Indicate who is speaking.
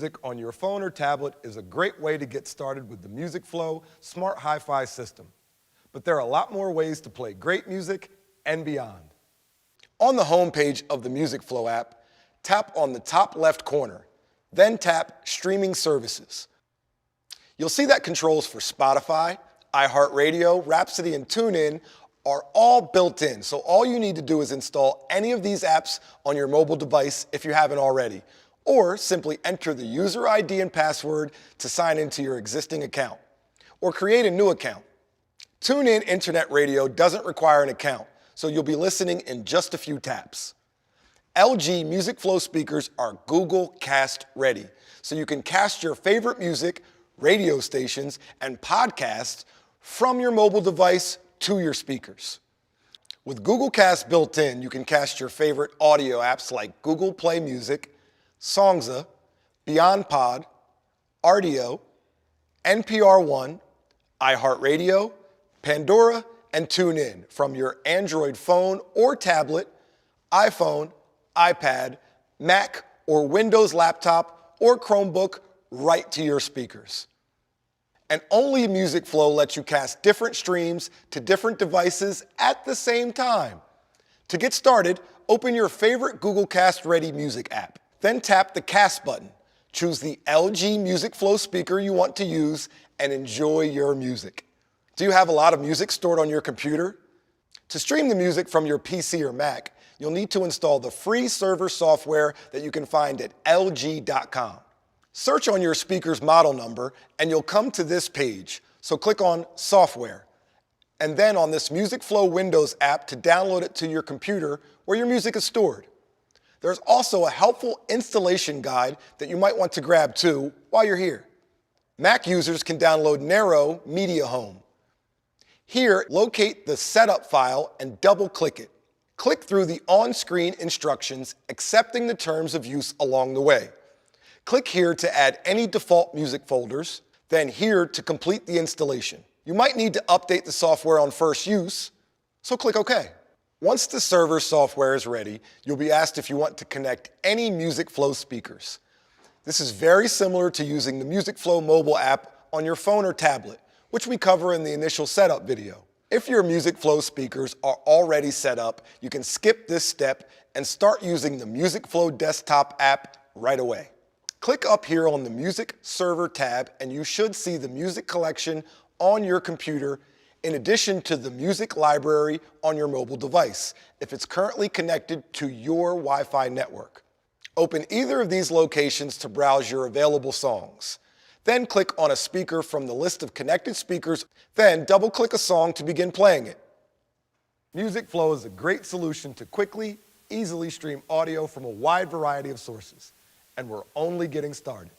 Speaker 1: music on your phone or tablet is a great way to get started with the MusicFlow Smart Hi-Fi system. But there are a lot more ways to play great music and beyond. On the home page of the MusicFlow app, tap on the top left corner, then tap Streaming Services. You'll see that controls for Spotify, iHeartRadio, Rhapsody, and TuneIn are all built in, so all you need to do is install any of these apps on your mobile device if you haven't already, or simply enter the user ID and password to sign into your existing account, or create a new account. TuneIn Internet Radio doesn't require an account, so you'll be listening in just a few taps. LG MusicFlow speakers are Google Cast ready, so you can cast your favorite music, radio stations, and podcasts from your mobile device to your speakers. With Google Cast built in, you can cast your favorite audio apps like Google Play Music, Songza, BeyondPod, Rdio, NPR One, iHeartRadio, Pandora, and TuneIn from your Android phone or tablet, iPhone, iPad, Mac, or Windows laptop or Chromebook right to your speakers. And only MusicFlow lets you cast different streams to different devices at the same time. To get started, open your favorite Google Cast Ready music app. Then tap the Cast button. Choose the LG MusicFlow speaker you want to use and enjoy your music. Do you have a lot of music stored on your computer? To stream the music from your PC or Mac, you'll need to install the free server software that you can find at lg.com. Search on your speaker's model number and you'll come to this page, so click on Software, and then on this MusicFlow Windows app to download it to your computer where your music is stored. There's also a helpful installation guide that you might want to grab too while you're here. Mac users can download Nero Media Home. Here, locate the setup file and double-click it. Click through the on-screen instructions, accepting the terms of use along the way. Click here to add any default music folders, then here to complete the installation. You might need to update the software on first use, so click OK. Once the server software is ready, you'll be asked if you want to connect any MusicFlow speakers. This is very similar to using the MusicFlow mobile app on your phone or tablet, which we cover in the initial setup video. If your MusicFlow speakers are already set up, you can skip this step and start using the MusicFlow desktop app right away. Click up here on the Music Server tab and you should see the music collection on your computer in addition to the music library on your mobile device if it's currently connected to your Wi-Fi network. Open either of these locations to browse your available songs. Then click on a speaker from the list of connected speakers, then double-click a song to begin playing it. MusicFlow is a great solution to quickly, easily stream audio from a wide variety of sources. And we're only getting started.